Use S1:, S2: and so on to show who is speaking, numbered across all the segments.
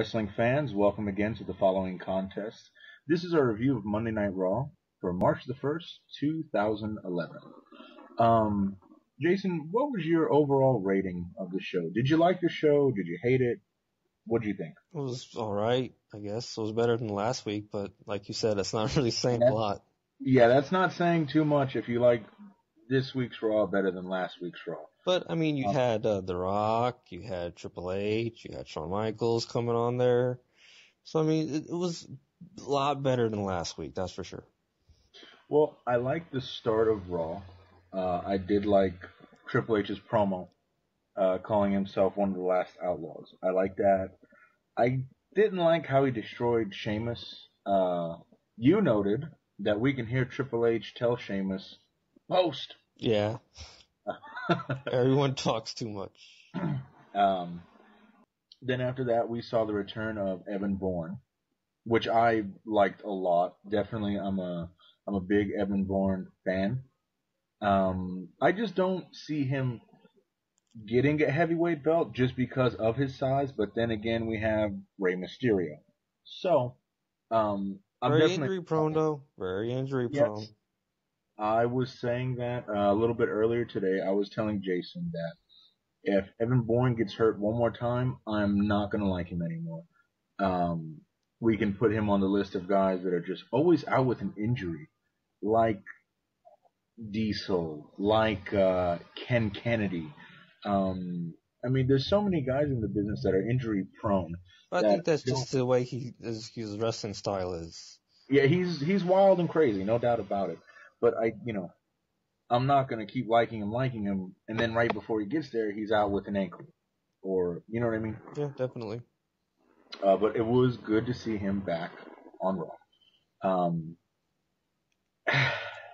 S1: Wrestling fans, welcome again to the following contest. This is our review of Monday Night Raw for March the 1st, 2011. Um, Jason, what was your overall rating of the show? Did you like the show? Did you hate it? What did you think?
S2: It was alright, I guess. It was better than last week, but like you said, it's not really saying a
S1: That,
S2: lot.
S1: yeah, that's not saying too much if you like this week's Raw better than last week's Raw.
S2: But, I mean, you
S1: Um,
S2: had The Rock, you had Triple H, you had Shawn Michaels coming on there. So, I mean, it was a lot better than last week, that's for sure.
S1: well, I liked the start of Raw. I did like Triple H's promo, calling himself one of the last outlaws. I like that. I didn't like how he destroyed Sheamus. You noted that we can hear Triple H tell Sheamus, "Post."
S2: Yeah, everyone talks too much.
S1: um, then after that, we saw the return of Evan Bourne, which I liked a lot. Definitely, I'm a big Evan Bourne fan. I just don't see him getting a heavyweight belt just because of his size. But then again, we have Rey Mysterio. So, I'm
S2: Very
S1: definitely,
S2: injury prone, though. Very injury prone.
S1: yes, I was saying that a little bit earlier today. I was telling Jason that if Evan Bourne gets hurt one more time, I'm not going to like him anymore. Um, we can put him on the list of guys that are just always out with an injury, like Diesel, like Ken Kennedy. Um, I mean, there's so many guys in the business that are injury prone
S2: But I
S1: that
S2: think that's
S1: don't.
S2: just the way his wrestling style is.
S1: Yeah, he's wild and crazy, no doubt about it. But I'm not gonna keep liking him, and then right before he gets there, he's out with an ankle, or you know what I mean.
S2: Yeah, definitely.
S1: But it was good to see him back on Raw. Um,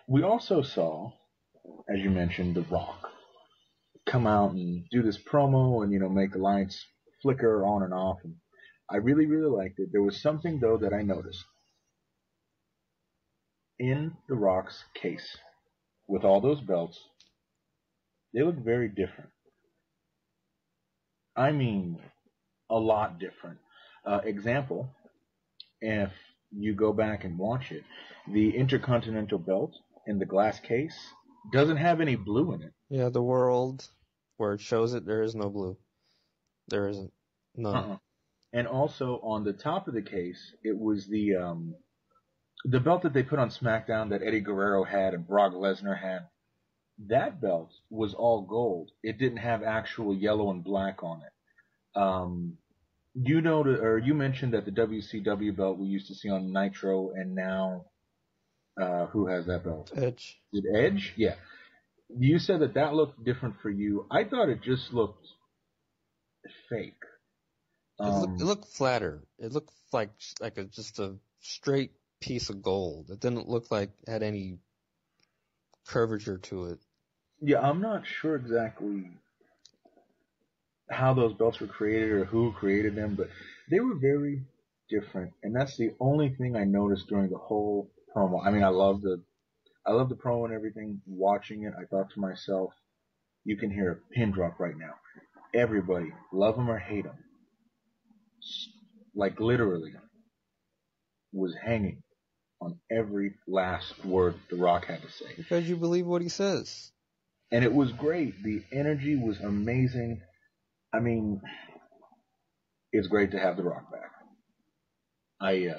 S1: we also saw, as you mentioned, The Rock come out and do this promo and make the lights flicker on and off. And I really really liked it. There was something though that I noticed in The Rock's case with all those belts. They look very different. I mean, a lot different. Example, if you go back and watch it, the Intercontinental Belt in the glass case doesn't have any blue in it.
S2: Yeah, the world where it shows it, there is no blue. There isn't. None.
S1: Uh-uh. And also on the top of the case, it was the belt that they put on SmackDown that Eddie Guerrero had and Brock Lesnar had. That belt was all gold. It didn't have actual yellow and black on it. You mentioned that the WCW belt we used to see on Nitro, and now who has that belt?
S2: Edge.
S1: Did Edge? Yeah. You said that looked different for you. I thought it just looked fake.
S2: It
S1: Um,
S2: looked flatter. It looked like just a straight piece of gold. It didn't look like it had any curvature to it.
S1: yeah, I'm not sure exactly how those belts were created or who created them, but they were very different, and that's the only thing I noticed during the whole promo. I mean, I love the promo and everything. Watching it, I thought to myself, you can hear a pin drop right now. Everybody, love him or hate him, like literally, was hanging on every last word The Rock had to say.
S2: Because you believe what he says.
S1: And it was great. The energy was amazing. I mean, it's great to have The Rock back. I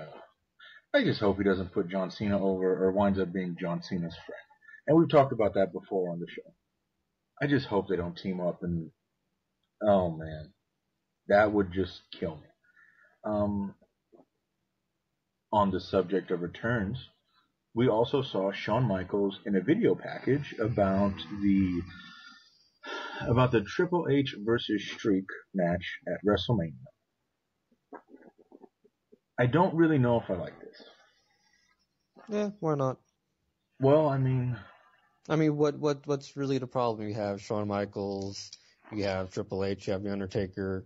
S1: I just hope he doesn't put John Cena over or winds up being John Cena's friend. And we've talked about that before on the show. I just hope they don't team up and oh man, that would just kill me. Um, on the subject of returns, we also saw Shawn Michaels in a video package about the Triple H versus Streak match at WrestleMania. I don't really know if I like this.
S2: Yeah, why not?
S1: Well, I mean,
S2: I mean, what's really the problem? You have Shawn Michaels, you have Triple H, you have The Undertaker.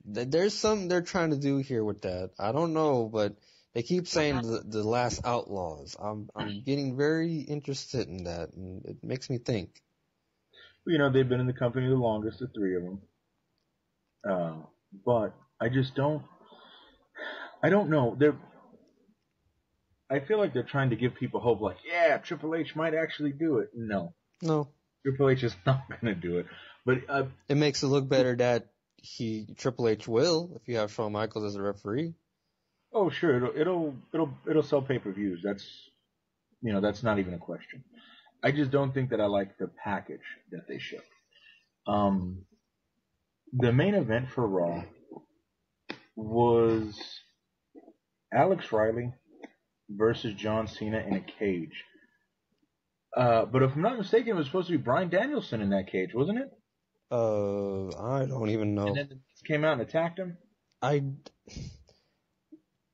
S2: There's something they're trying to do here with that. I don't know, but they keep saying the last outlaws. I'm getting very interested in that, and it makes me think.
S1: they've been in the company the longest, the three of them. Uh, but I just don't. I don't know. I feel like they're trying to give people hope, like, yeah, Triple H might actually do it. No,
S2: No,
S1: Triple H is not going to do it. But
S2: it makes it look better that Triple H will if you have Shawn Michaels as a referee.
S1: oh, sure, it'll sell pay-per-views. That's not even a question. I just don't think that I like the package that they showed. The main event for Raw was Alex Riley versus John Cena in a cage. But if I'm not mistaken, it was supposed to be Bryan Danielson in that cage, wasn't it?
S2: I don't even know.
S1: And then the Miz came out and attacked him.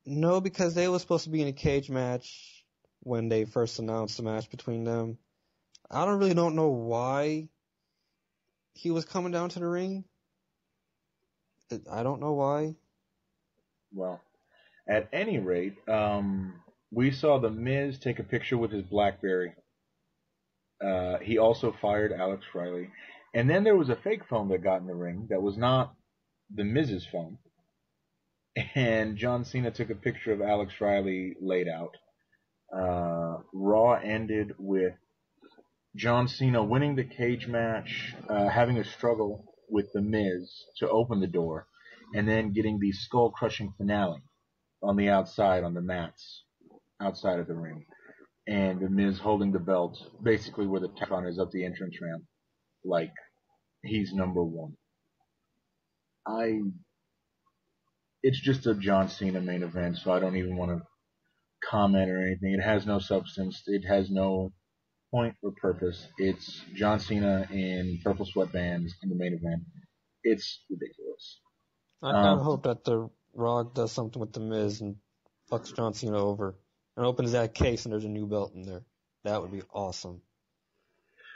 S2: No, because they were supposed to be in a cage match when they first announced the match between them. I don't know why he was coming down to the ring. I don't know why.
S1: Well, at any rate, we saw the Miz take a picture with his BlackBerry. He also fired Alex Riley. And then there was a fake phone that got in the ring that was not the Miz's phone. And John Cena took a picture of Alex Riley laid out. Raw ended with John Cena winning the cage match, having a struggle with the Miz to open the door, and then getting the skull-crushing finale on the outside, on the mats, outside of the ring. And the Miz holding the belt, basically where the Teflon is up the entrance ramp, like he's number one. It's just a John Cena main event, so I don't even want to comment or anything. It has no substance. It has no point or purpose. It's John Cena in purple sweatbands in the main event. It's ridiculous.
S2: I hope that The Rock does something with the Miz and fucks John Cena over and opens that case and there's a new belt in there. That would be awesome.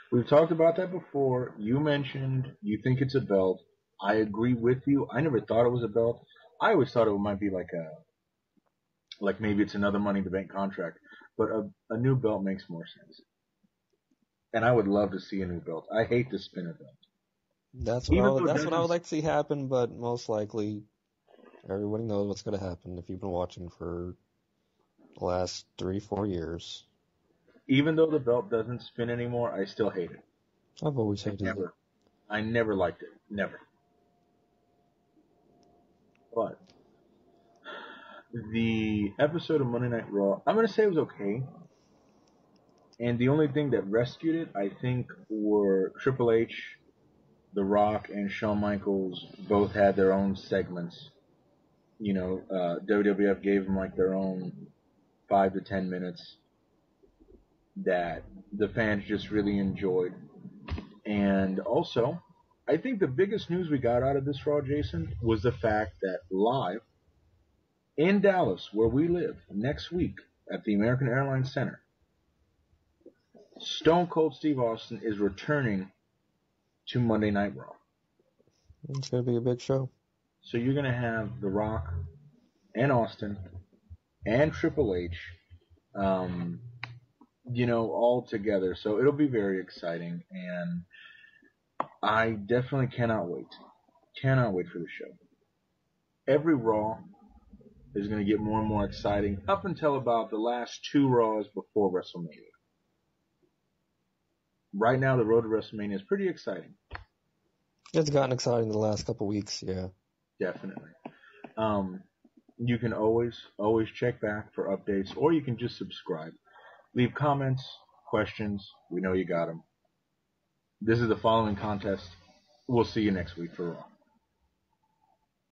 S1: We've talked about that before. You mentioned you think it's a belt. I agree with you. I never thought it was a belt. I always thought it might be like maybe it's another Money in the Bank contract. But a new belt makes more sense. And I would love to see a new belt. I hate the spinner belt.
S2: That's what I would like to see happen, but most likely everybody knows what's going to happen if you've been watching for the last 3-4 years.
S1: Even though the belt doesn't spin anymore, I still hate it.
S2: I've always hated it.
S1: I never liked it. Never. But the episode of Monday Night Raw, I'm going to say it was okay. And the only thing that rescued it, I think, were Triple H, The Rock, and Shawn Michaels both had their own segments. WWF gave them like their own 5 to 10 minutes that the fans just really enjoyed. And also, I think the biggest news we got out of this Raw, Jason, was the fact that live in Dallas, where we live, next week at the American Airlines Center, Stone Cold Steve Austin is returning to Monday Night Raw.
S2: It's going to be a big show.
S1: So you're going to have The Rock and Austin and Triple H, all together. So it'll be very exciting, and I definitely cannot wait. Cannot wait for the show. Every Raw is going to get more and more exciting up until about the last 2 Raws before WrestleMania. Right now, the road to WrestleMania is pretty exciting.
S2: It's gotten exciting the last couple weeks, yeah.
S1: Definitely. You can always check back for updates, or you can just subscribe. Leave comments, questions. We know you got them. This is the following contest. We'll see you next week for Raw.